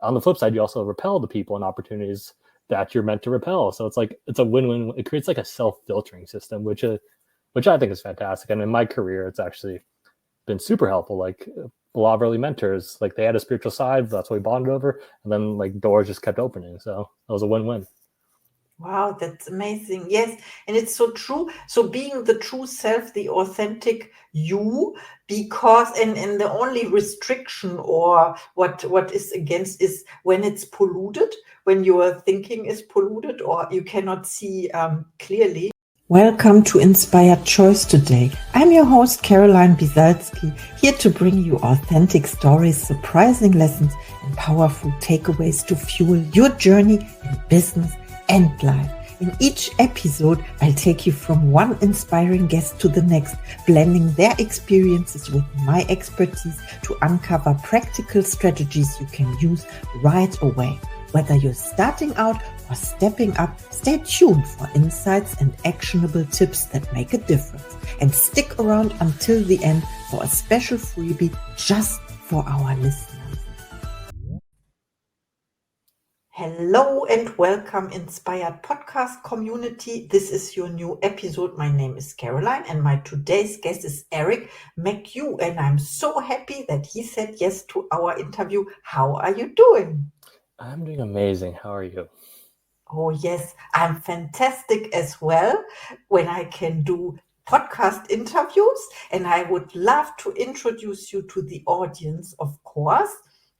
on the flip side, you also repel the people and opportunities that you're meant to repel. So it's a win-win. It creates like a self-filtering system, which I think is fantastic. And in my career, it's actually been super helpful. Like a lot of early mentors, like they had a spiritual side, that's what we bonded over, and then like doors just kept opening. So it was a win-win. Wow, that's amazing. Yes, and it's so true. So being the true self, the authentic you, because and the only restriction or what is against is when it's polluted, when your thinking is polluted or you cannot see clearly. Welcome to Inspired Choice today. I'm your host, Caroline Biesalski, here to bring you authentic stories, surprising lessons, and powerful takeaways to fuel your journey in business and life. In each episode, I'll take you from one inspiring guest to the next, blending their experiences with my expertise to uncover practical strategies you can use right away. Whether you're starting out or stepping up, stay tuned for insights and actionable tips that make a difference. And stick around until the end for a special freebie just for our listeners. Hello and welcome, Inspired Podcast community. This is your new episode. My name is Caroline and my today's guest is Eric McHugh. And I'm so happy that he said yes to our interview. How are you doing? I'm doing amazing. How are you? Oh, yes, I'm fantastic as well when I can do podcast interviews. And I would love to introduce you to the audience, of course.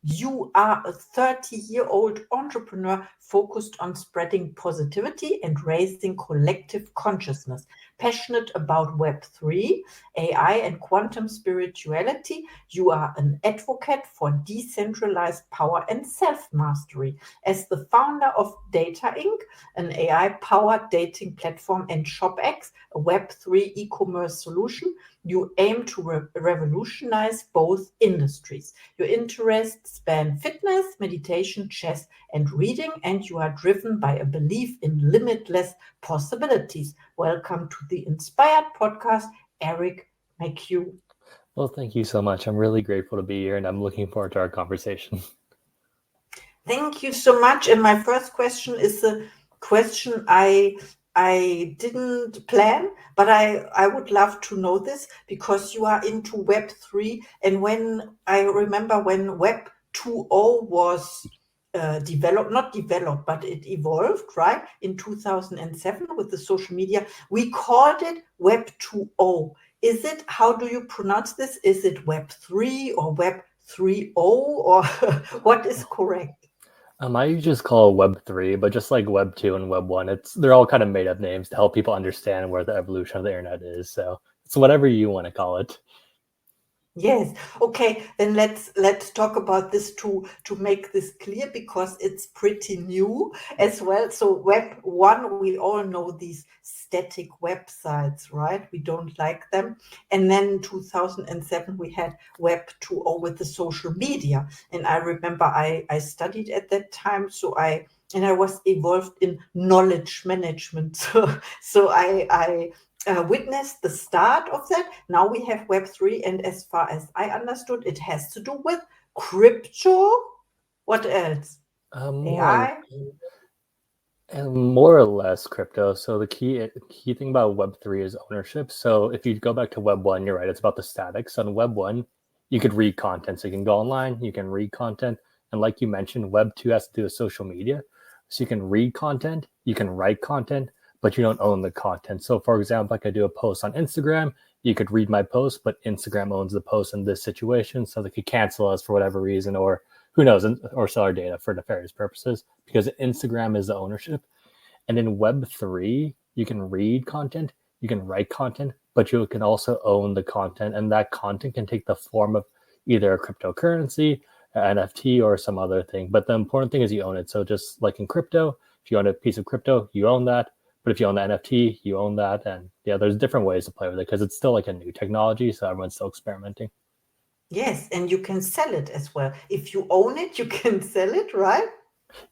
You are a 30-year-old entrepreneur focused on spreading positivity and raising collective consciousness, passionate about Web3, AI, and quantum spirituality. You are an advocate for decentralized power and self-mastery. As the founder of Data Inc., an AI-powered dating platform, and ShopX, a Web3 e-commerce solution, you aim to revolutionize both industries. Your interests span fitness, meditation, chess, and reading, and you are driven by a belief in limitless possibilities. Welcome to the Inspired Podcast, Eric McHugh. Well, thank you so much. I'm really grateful to be here, and I'm looking forward to our conversation. Thank you so much. And my first question is a question I didn't plan, but I would love to know this because you are into Web3. And when I remember when Web 2.0 was not developed, but it evolved, right? In 2007 with the social media, we called it Web 2.0. Is it, how do you pronounce this? Is it Web 3 or Web 3.0 or what is correct? I usually just call it Web3, but just like Web 2 and Web 1, they're all kind of made up names to help people understand where the evolution of the internet is. So it's whatever you want to call it. Yes. Okay. Then let's talk about this to make this clear because it's pretty new as well. So Web 1, we all know these static websites, right? We don't like them. And then 2007 we had Web 2.0 with the social media. And I remember I studied at that time, so I was involved in knowledge management. So I witnessed the start of that. Now we have Web3, and as far as I understood, it has to do with crypto. What else? AI? More or less crypto. So the key thing about Web3 is ownership. So if you go back to Web 1, you're right, it's about the statics. On Web 1, you could read content. So you can go online, you can read content. And like you mentioned, Web 2 has to do with social media. So you can read content, you can write content, but you don't own the content. So for example, I could do a post on Instagram, you could read my post, but Instagram owns the post in this situation. So they could cancel us for whatever reason, or who knows, or sell our data for nefarious purposes, because Instagram is the ownership. And in Web3, you can read content, you can write content, but you can also own the content. And that content can take the form of either a cryptocurrency, an NFT, or some other thing. But the important thing is you own it. So just like in crypto, if you own a piece of crypto, you own that. But if you own the NFT, you own that. And yeah, there's different ways to play with it because it's still like a new technology. So everyone's still experimenting. Yes, and you can sell it as well. If you own it, you can sell it, right?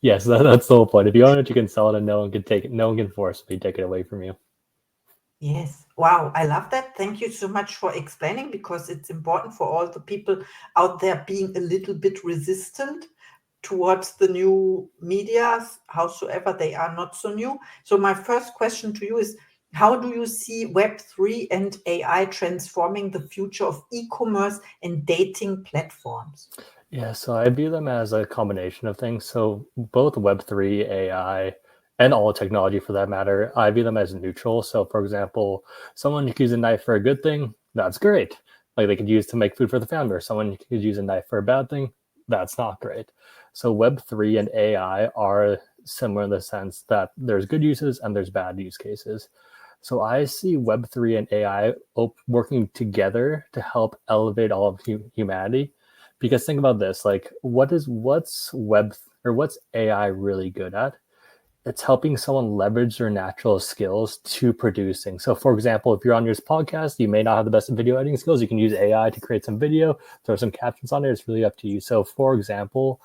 Yes, that's the whole point. If you own it, you can sell it and no one can take it. No one can forcibly take it away from you. Yes. Wow. I love that. Thank you so much for explaining because it's important for all the people out there being a little bit resistant towards the new medias, howsoever they are not so new. So my first question to you is, how do you see Web3 and AI transforming the future of e-commerce and dating platforms? Yeah, so I view them as a combination of things. So both Web3, AI, and all technology for that matter, I view them as neutral. So for example, someone could use a knife for a good thing, that's great. Like they could use to make food for the family, or someone could use a knife for a bad thing, that's not great. So Web3 and AI are similar in the sense that there's good uses and there's bad use cases. So I see Web3 and AI working together to help elevate all of humanity. Because think about this, like what's what's AI really good at? It's helping someone leverage their natural skills to producing. So for example, if you're on your podcast, you may not have the best video editing skills. You can use AI to create some video, throw some captions on it. It's really up to you. So for example,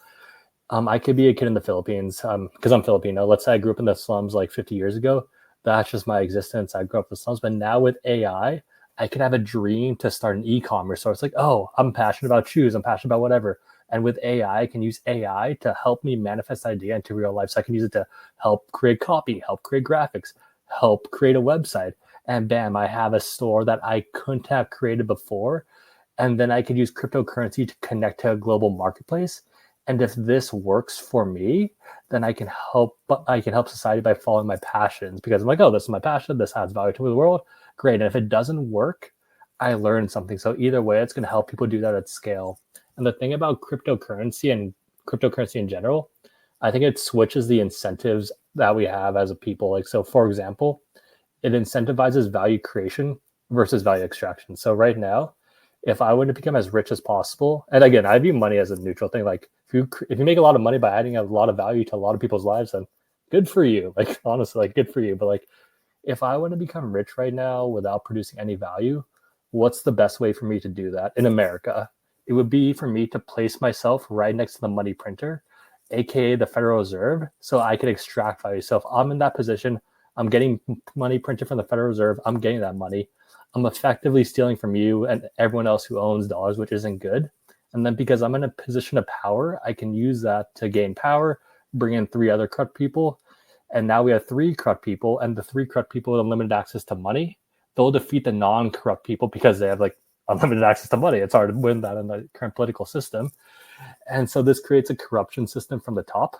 I could be a kid in the Philippines because I'm Filipino. Let's say I grew up in the slums like 50 years ago. That's just my existence. I grew up in the slums. But now with AI, I could have a dream to start an e-commerce. So it's like, oh, I'm passionate about shoes. I'm passionate about whatever. And with AI, I can use AI to help me manifest idea into real life. So I can use it to help create copy, help create graphics, help create a website. And bam, I have a store that I couldn't have created before. And then I could use cryptocurrency to connect to a global marketplace. And if this works for me, then I can help society by following my passions, because I'm like, oh, this is my passion. This adds value to the world. Great. And if it doesn't work, I learned something. So either way, it's going to help people do that at scale. And the thing about cryptocurrency in general, I think it switches the incentives that we have as a people. Like, so for example, it incentivizes value creation versus value extraction. So right now, if I want to become as rich as possible, and again, I view money as a neutral thing. Like if you make a lot of money by adding a lot of value to a lot of people's lives, then good for you. Like honestly, like good for you. But like if I want to become rich right now without producing any value, what's the best way for me to do that in America? It would be for me to place myself right next to the money printer, aka the Federal Reserve, so I could extract value. So if I'm in that position, I'm getting money printed from the Federal Reserve, I'm getting that money. I'm effectively stealing from you and everyone else who owns dollars, which isn't good. And then because I'm in a position of power, I can use that to gain power, bring in 3 other corrupt people. And now we have 3 corrupt people, and the 3 corrupt people with unlimited access to money, they'll defeat the non-corrupt people because they have like unlimited access to money. It's hard to win that in the current political system. And so this creates a corruption system from the top.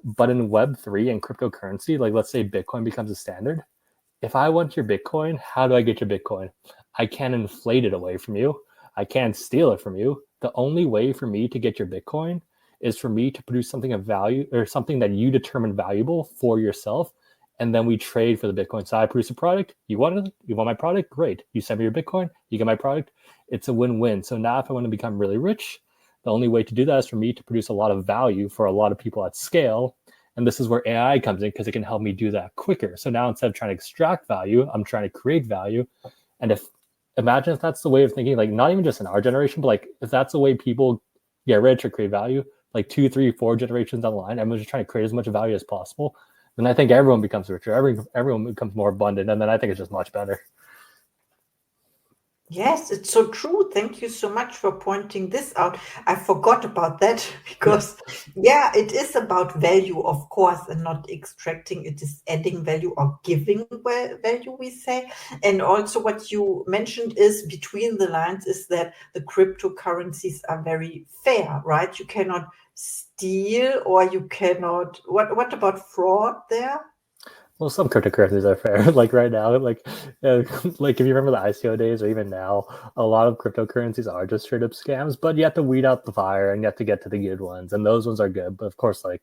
But in Web3 and cryptocurrency, like let's say Bitcoin becomes a standard, if I want your Bitcoin, how do I get your Bitcoin? I can't inflate it away from you. I can't steal it from you. The only way for me to get your Bitcoin is for me to produce something of value, or something that you determine valuable for yourself. And then we trade for the Bitcoin. So I produce a product. You want it? You want my product? Great. You send me your Bitcoin. You get my product. It's a win-win. So now if I want to become really rich, the only way to do that is for me to produce a lot of value for a lot of people at scale. And this is where AI comes in, because it can help me do that quicker. So now instead of trying to extract value, I'm trying to create value. And imagine if that's the way of thinking, like not even just in our generation, but like if that's the way people get rich or create value, like 2, 3, 4 generations down the line, everyone's just trying to create as much value as possible. Then I think everyone becomes richer, everyone becomes more abundant, and then I think it's just much better. Yes, it's so true. Thank you so much for pointing this out. I forgot about that because, yeah, it is about value, of course, and not extracting. It is adding value or giving value, we say. And also, what you mentioned is between the lines is that the cryptocurrencies are very fair, right? You cannot steal, or you cannot. What about fraud there? Well, some cryptocurrencies are fair. Like right now, like like if you remember the ICO days, or even now, a lot of cryptocurrencies are just straight up scams. But you have to weed out the fire, and you have to get to the good ones, and those ones are good. But of course, like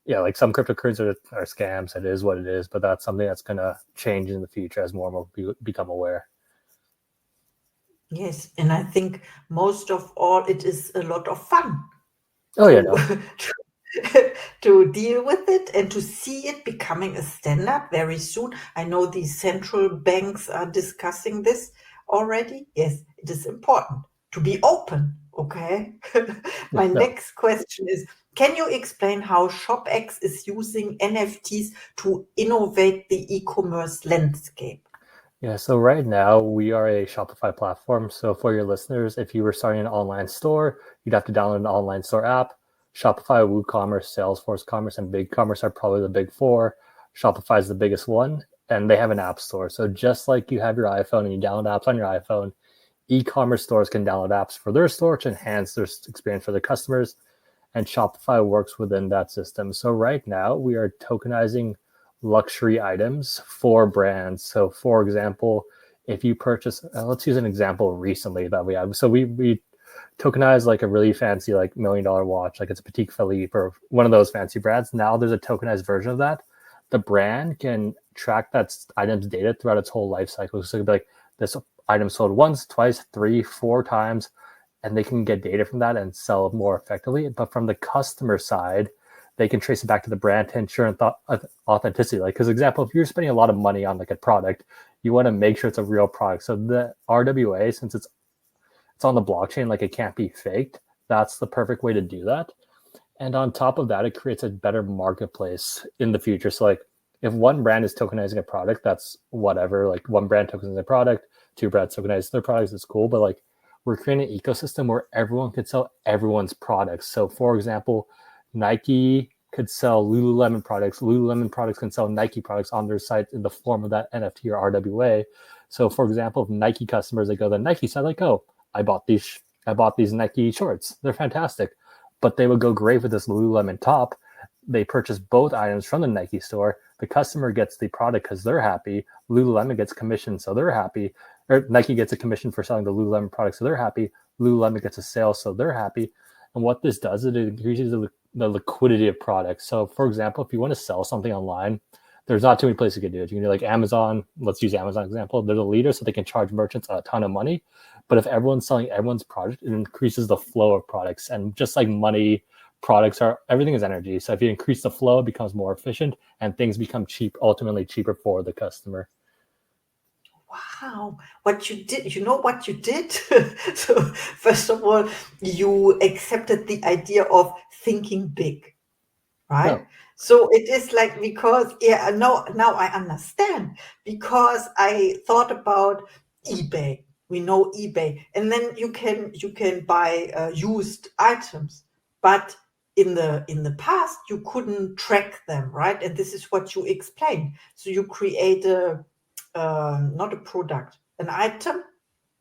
yeah, like some cryptocurrencies are scams. It is what it is. But that's something that's gonna change in the future as more and more people become aware. Yes, and I think most of all, it is a lot of fun Oh yeah, to no, to deal with it and to see it becoming a standard very soon. I know the central banks are discussing this already. Yes, it is important to be open. Okay. yeah, My no. next question is, can you explain how ShopX is using NFTs to innovate the e-commerce landscape? Yeah, so right now we are a Shopify platform. So for your listeners, if you were starting an online store, you'd have to download an online store app. Shopify, WooCommerce, Salesforce Commerce, and BigCommerce are probably the big four. Shopify is the biggest one, and they have an app store. So just like you have your iPhone and you download apps on your iPhone, e-commerce stores can download apps for their store to enhance their experience for the customers, and Shopify works within that system. So right now we are tokenizing luxury items for brands. So for example, if you purchase, let's use an example recently that we have. So we tokenize like a really fancy like $1 million watch, like it's a Patek Philippe or one of those fancy brands. Now there's a tokenized version of that. The brand can track that item's data throughout its whole life cycle. So it could be like this item sold once, twice, 3, 4 times, and they can get data from that and sell it more effectively. But from the customer side, they can trace it back to the brand to ensure authenticity. Like, because example, if you're spending a lot of money on like a product, you want to make sure it's a real product. So the RWA, since it's on the blockchain, like it can't be faked. That's the perfect way to do that. And on top of that, it creates a better marketplace in the future. So like if one brand is tokenizing a product, that's whatever. Like one brand tokenizes a product, 2 brands tokenize their products, it's cool. But like we're creating an ecosystem where everyone could sell everyone's products. So for example, Nike could sell Lululemon products. Lululemon products can sell Nike products on their site in the form of that NFT or RWA. So for example, if Nike customers, they go to the Nike site, like, oh, I bought these Nike shorts. They're fantastic. But they would go great with this Lululemon top. They purchase both items from the Nike store. The customer gets the product because they're happy. Lululemon gets commission, so they're happy. Or Nike gets a commission for selling the Lululemon products, so they're happy. Lululemon gets a sale, so they're happy. And what this does is it increases the liquidity of products. So for example, if you want to sell something online, there's not too many places you can do it. You can do like Amazon. Let's use Amazon example. They're the leader, so they can charge merchants a ton of money. But if everyone's selling everyone's product, it increases the flow of products. And just like money, everything is energy. So if you increase the flow, it becomes more efficient and things become ultimately cheaper for the customer. Wow, what you did, what you did? So first of all, you accepted the idea of thinking big, right? No. So it is like, because now I understand, because I thought about eBay. We know eBay, and then you can buy used items, but in the past you couldn't track them, right? And this is what you explained. So you create not a product, an item,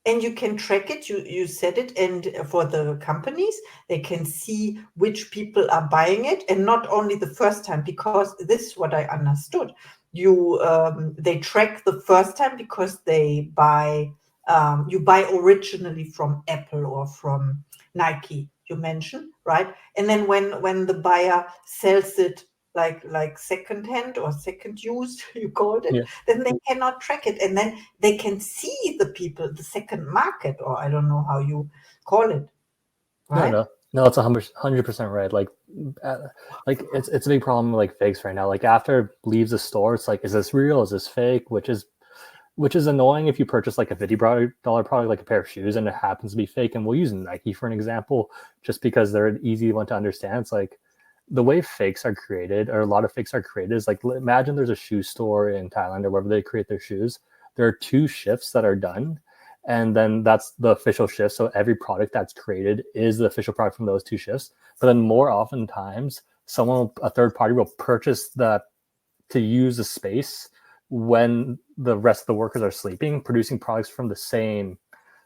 and you can track it. You set it, and for the companies, they can see which people are buying it, and not only the first time, because this is what I understood. They track the first time because they buy. You buy originally from Apple or from Nike, you mentioned, right? And then when the buyer sells it like second hand or second used, you called it, Yeah. then they cannot track it, and then they can see the people, the second market, or I don't know how you call it, right? No, it's 100% right. Like it's a big problem with like fakes right now. Like after it leaves the store, it's like, is this real? Is this fake? Which is annoying if you purchase like a $50 product, like a pair of shoes, and it happens to be fake. And we'll use Nike for an example, just because they're an easy one to understand. It's like the way fakes are created, or a lot of fakes are created, is like, imagine there's a shoe store in Thailand or wherever they create their shoes. There are 2 shifts that are done, and then that's the official shift. So every product that's created is the official product from those 2 shifts. But then more often times, a third party will purchase that to use the space when the rest of the workers are sleeping, producing products from the same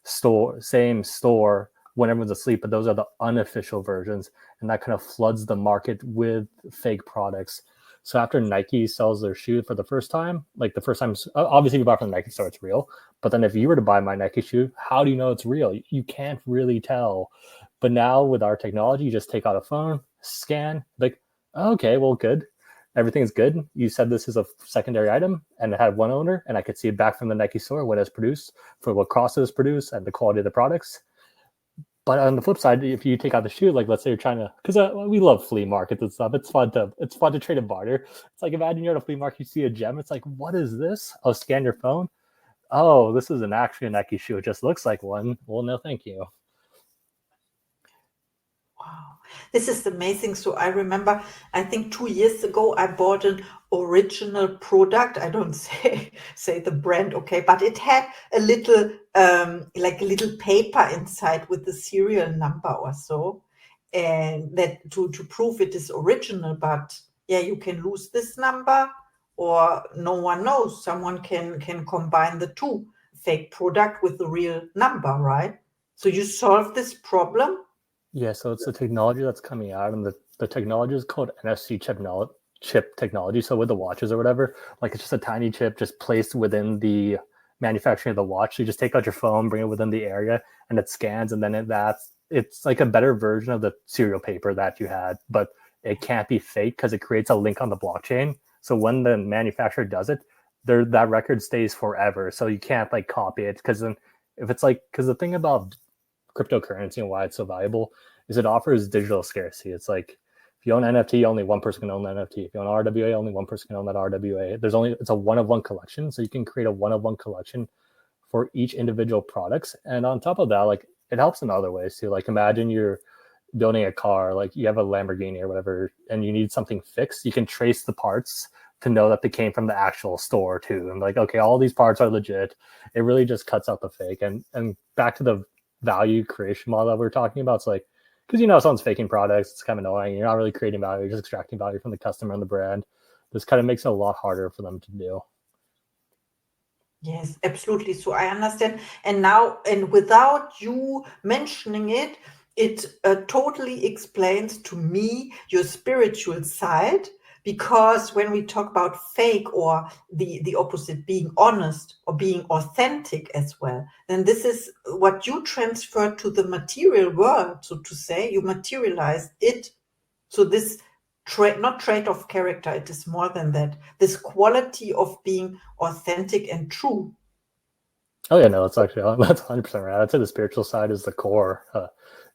store when everyone's asleep. But those are the unofficial versions, and that kind of floods the market with fake products. So after Nike sells their shoe for the first time, like the first time, obviously you buy from the Nike store, it's real. But then if you were to buy my Nike shoe, how do you know it's real? You can't really tell. But now with our technology, you just take out a phone, scan, like, okay, well, good. Everything's good. You said this is a secondary item and it had one owner, and I could see it back from the Nike store, what it's produced, for what cost it was produced, and the quality of the products. But on the flip side, if you take out the shoe, like let's say you're trying to, because we love flea markets and stuff. It's fun to trade and barter. It's like, imagine you're at a flea market, you see a gem. It's like, what is this? Oh, scan your phone. Oh, this is actually a Nike shoe. It just looks like one. Well, no, thank you. Wow, this is amazing. So I remember, I think 2 years ago, I bought an original product. I don't say the brand, okay, but it had a little like a little paper inside with the serial number or so. and that to prove it is original. But yeah, you can lose this number, or no one knows. Someone can combine the two, fake product with the real number, right? So you solve this problem. Yeah, so it's the technology that's coming out, and the technology is called NFC chip technology. So with the watches or whatever, like it's just a tiny chip just placed within the manufacturing of the watch. So you just take out your phone, bring it within the area, and it scans, and then it's like a better version of the serial paper that you had, but it can't be fake because it creates a link on the blockchain. So when the manufacturer does it, that record stays forever. So you can't like copy it, because then if it's like, because the thing about cryptocurrency and why it's so valuable is it offers digital scarcity. It's like if you own NFT, only one person can own the NFT. If you own RWA, only one person can own that RWA. It's a one-of-one collection, so you can create a one-of-one collection for each individual products. And on top of that, like it helps in other ways too. Like imagine you're building a car, like you have a Lamborghini or whatever, and you need something fixed. You can trace the parts to know that they came from the actual store too. And like, okay, all these parts are legit. It really just cuts out the fake. And back to the value creation model that we're talking about, it's like, because someone's faking products, it's kind of annoying. You're not really creating value, you're just extracting value from the customer and the brand. This kind of makes it a lot harder for them to do. Yes, absolutely. So I understand. And now, and without you mentioning it, it totally explains to me your spiritual side. Because when we talk about fake, or the opposite, being honest or being authentic as well, then this is what you transfer to the material world. So to say, you materialize it. So this not trait of character, it is more than that. This quality of being authentic and true. Oh yeah, no, that's 100% right. I'd say the spiritual side is the core.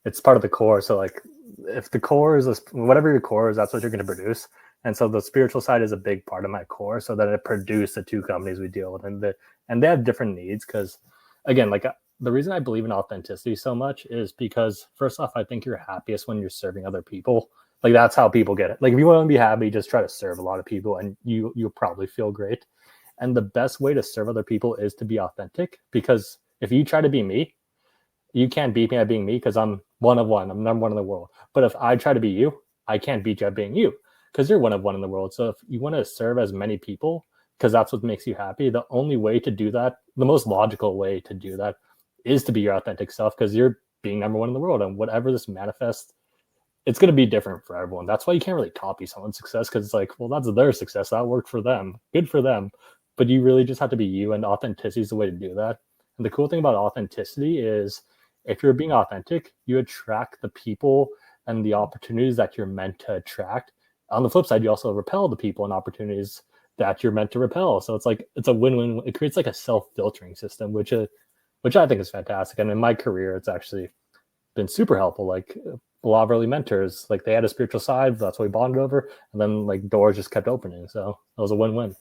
It's part of the core. So like, if the core is whatever your core is, that's what you're going to produce. And so the spiritual side is a big part of my core. So that it produced the two companies we deal with, and they have different needs. Because again, like the reason I believe in authenticity so much is because first off, I think you're happiest when you're serving other people. Like that's how people get it. Like if you want to be happy, just try to serve a lot of people, and you'll probably feel great. And the best way to serve other people is to be authentic, because if you try to be me, you can't beat me at being me, because I'm one of one. I'm number one in the world. But if I try to be you, I can't beat you at being you, because you're one of one in the world. So if you want to serve as many people, because that's what makes you happy, the only way to do that, the most logical way to do that, is to be your authentic self, because you're being number one in the world. And whatever this manifests, it's going to be different for everyone. That's why you can't really copy someone's success, because it's like, well, that's their success. That worked for them. Good for them. But you really just have to be you, and authenticity is the way to do that. And the cool thing about authenticity is if you're being authentic, you attract the people and the opportunities that you're meant to attract. On the flip side, you also repel the people and opportunities that you're meant to repel. So it's a win-win. It creates like a self-filtering system, which I think is fantastic. And in my career, it's actually been super helpful. Like a lot of early mentors, like they had a spiritual side, that's what we bonded over, and then like doors just kept opening. So it was a win-win.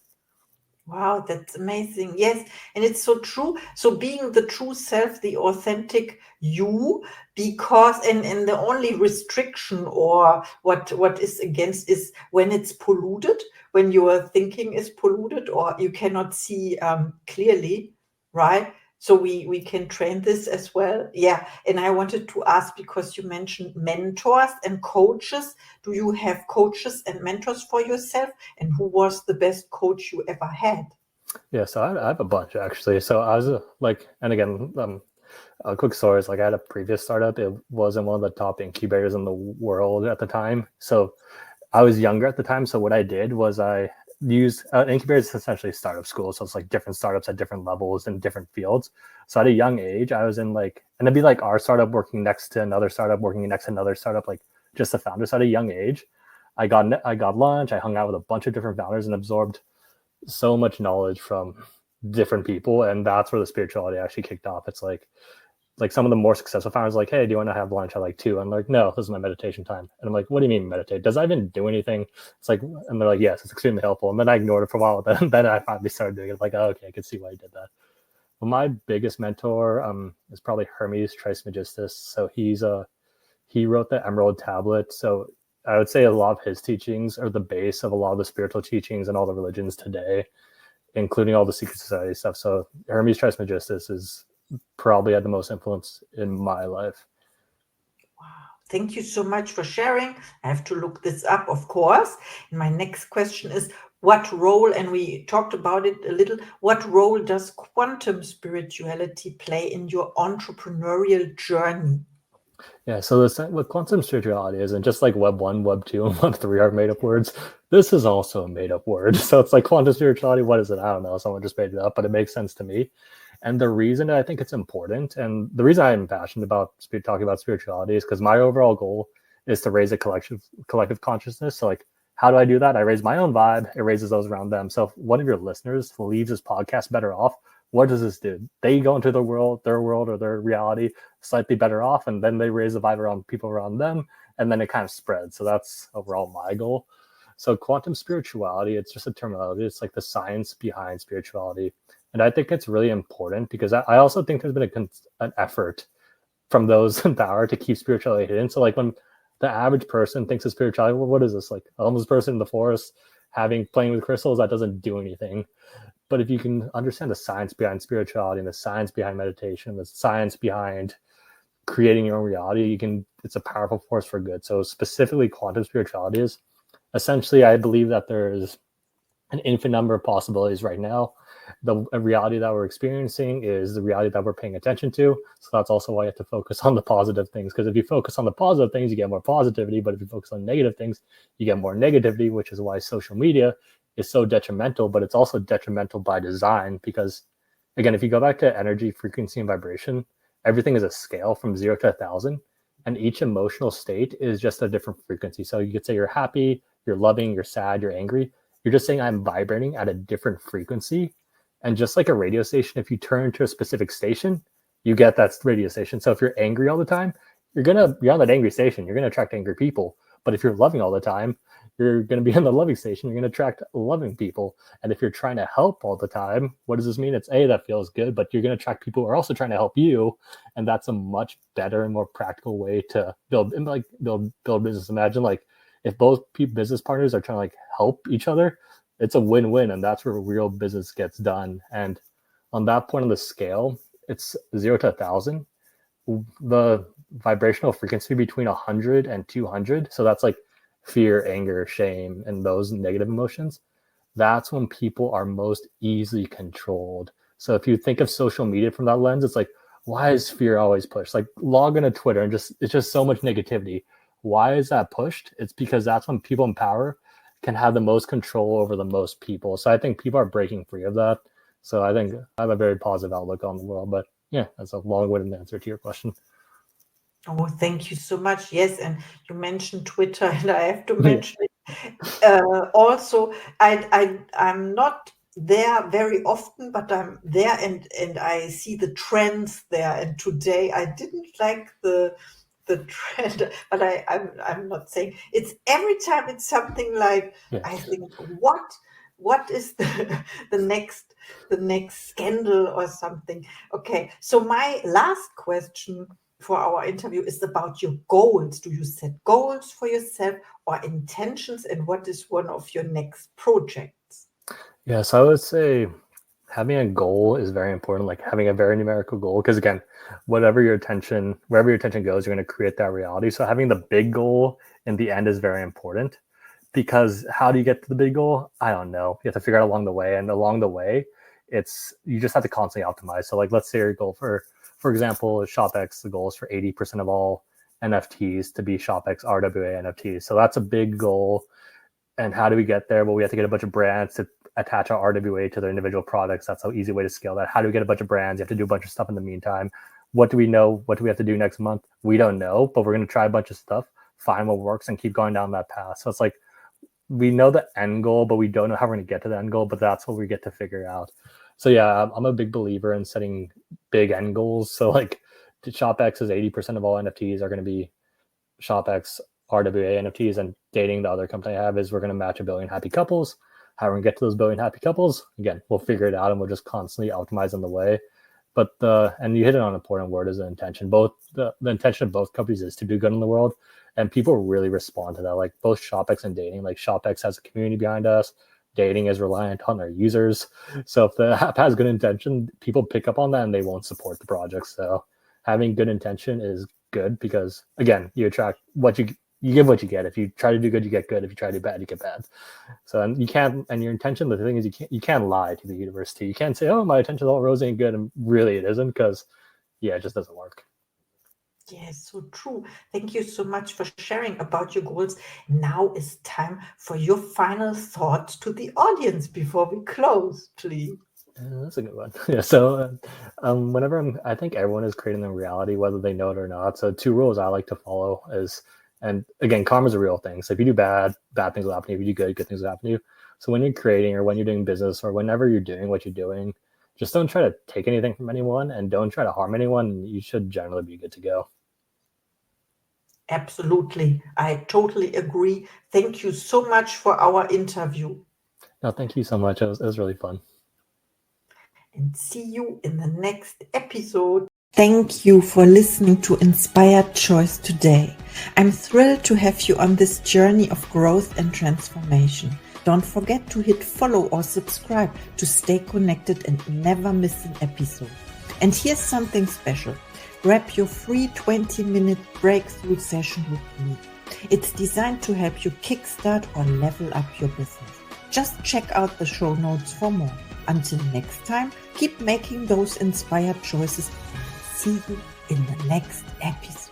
Wow, that's amazing. Yes, and it's so true. So being the true self, the authentic you, because and the only restriction, or what is against, is when it's polluted, when your thinking is polluted, or you cannot see clearly, right? So we can train this as well. Yeah, and I wanted to ask, because you mentioned mentors and coaches. Do you have coaches and mentors for yourself? And who was the best coach you ever had? Yeah, so I have a bunch actually. So I was and again, a quick story is like I had a previous startup. It wasn't one of the top incubators in the world at the time. So I was younger at the time. So what I did was I used incubators is essentially startup school. So it's like different startups at different levels in different fields. So at a young age, I was in like, and it'd be like our startup working next to another startup, working next to another startup, like just the founders. So at a young age, I got lunch. I hung out with a bunch of different founders and absorbed so much knowledge from different people. And that's where the spirituality actually kicked off. It's like some of the more successful founders like, hey, do you want to have lunch at like 2? I'm like, no, this is my meditation time. And I'm like, what do you mean meditate? Does that even do anything? It's like, and they're like, yes, it's extremely helpful. And then I ignored it for a while. Then I finally started doing it. Like, oh, okay, I can see why you did that. But my biggest mentor is probably Hermes Trismegistus. So he wrote the Emerald Tablet. So I would say a lot of his teachings are the base of a lot of the spiritual teachings and all the religions today, including all the secret society stuff. So Hermes Trismegistus is probably had the most influence in my life. Wow, Thank you so much for sharing. I have to look this up, of course. And my next question is, what role, and we talked about it a little, what role does quantum spirituality play in your entrepreneurial journey? Yeah, so what quantum spirituality is, and just like Web 1, Web 2, and Web 3 are made up words, this is also a made up word. So it's like quantum spirituality, what is it? I don't know. Someone just made it up, but it makes sense to me. And the reason I think it's important, and the reason I'm passionate about talking about spirituality is because my overall goal is to raise a collective consciousness. So like, how do I do that? I raise my own vibe. It raises those around them. So if one of your listeners leaves this podcast better off, what does this do? They go into their world or their reality slightly better off, and then they raise the vibe around people around them, and then it kind of spreads. So that's overall my goal. So quantum spirituality, it's just a terminology. It's like the science behind spirituality. And I think it's really important because I also think there's been an effort from those in power to keep spirituality hidden. So like when the average person thinks of spirituality, well, what is this? Like a homeless person in the forest playing with crystals, that doesn't do anything. But if you can understand the science behind spirituality and the science behind meditation, the science behind creating your own reality, it's a powerful force for good. So specifically quantum spirituality is essentially, I believe that there's an infinite number of possibilities right now. The reality that we're experiencing is the reality that we're paying attention to. So that's also why you have to focus on the positive things, because if you focus on the positive things, you get more positivity. But if you focus on negative things, you get more negativity, which is why social media is so detrimental. But it's also detrimental by design, because again, if you go back to energy, frequency, and vibration, everything is a scale from 0 to 1,000, and each emotional state is just a different frequency. So you could say you're happy, you're loving, you're sad, you're angry. You're just saying I'm vibrating at a different frequency. And just like a radio station, if you turn to a specific station, you get that radio station. So if you're angry all the time, you're on that angry station. You're gonna attract angry people. But if you're loving all the time, you're gonna be on the loving station. You're gonna attract loving people. And if you're trying to help all the time, what does this mean? It's that feels good, but you're gonna attract people who are also trying to help you. And that's a much better and more practical way to build business. Imagine like if both business partners are trying to like help each other, it's a win-win, and that's where real business gets done. And on that point on the scale, it's 0 to 1,000. The vibrational frequency between 100 and 200. So that's like fear, anger, shame, and those negative emotions. That's when people are most easily controlled. So if you think of social media from that lens, it's like, why is fear always pushed? Like log into Twitter and it's just so much negativity. Why is that pushed? It's because that's when people in power can have the most control over the most people. So I think people are breaking free of that. So I think I have a very positive outlook on the world. But yeah, that's a long-winded answer to your question. Oh, thank you so much. Yes, and you mentioned Twitter, and I have to mention it. Also, I'm not there very often, but I'm there and I see the trends there. And today I didn't like the trend, but I'm not saying it's every time it's something like I think what is the next scandal or something. Okay, so my last question for our interview is about your goals. Do you set goals for yourself or intentions, and what is one of your next projects? Yeah, so I would say having a goal is very important, like having a very numerical goal, because again, wherever your attention goes, you're going to create that reality. So having the big goal in the end is very important, because how do you get to the big goal? I don't know. You have to figure out along the way, and along the way, you just have to constantly optimize. So like, let's say your goal for example, ShopX, the goal is for 80% of all NFTs to be ShopX RWA NFTs. So that's a big goal. And how do we get there? Well, we have to get a bunch of brands to attach our RWA to their individual products. That's an easy way to scale that. How do we get a bunch of brands? You have to do a bunch of stuff in the meantime. What do we know? What do we have to do next month? We don't know, but we're going to try a bunch of stuff, find what works, and keep going down that path. So it's like, we know the end goal, but we don't know how we're going to get to the end goal, but that's what we get to figure out. So yeah, I'm a big believer in setting big end goals. So like ShopX is 80% of all NFTs are going to be ShopX RWA NFTs, and dating, the other company I have, is we're going to match 1 billion happy couples. How we're going to get to those 1 billion happy couples, again, we'll figure it out, and we'll just constantly optimize on the way. But and you hit it on an important word, is the intention. Both the intention of both companies is to do good in the world, and people really respond to that. Like both ShopX and dating, like ShopX has a community behind us. Dating is reliant on their users. So if the app has good intention, people pick up on that and they won't support the project. So having good intention is good, because again, you attract what you give what you get. If you try to do good, you get good. If you try to do bad, you get bad. So, and you can't, and your intention, the thing is, you can't lie to the universe too. You can't say, oh, my intention is all rosy and good, and really it isn't, because yeah, it just doesn't work. Yes, so true. Thank you so much for sharing about your goals. Now is time for your final thoughts to the audience before we close, please. That's a good one. Yeah. So, whenever I think everyone is creating their reality, whether they know it or not. So, 2 rules I like to follow is, and again, karma is a real thing. So, if you do bad things will happen to you. If you do good things will happen to you. So, when you're creating, or when you're doing business, or whenever you're doing what you're doing, just don't try to take anything from anyone, and don't try to harm anyone. You should generally be good to go. Absolutely. I totally agree. Thank you so much for our interview. No, thank you so much. It was really fun. And see you in the next episode. Thank you for listening to Inspired Choice today. I'm thrilled to have you on this journey of growth and transformation. Don't forget to hit follow or subscribe to stay connected and never miss an episode. And here's something special. Grab your free 20-minute breakthrough session with me. It's designed to help you kickstart or level up your business. Just check out the show notes for more. Until next time, keep making those inspired choices. See you in the next episode.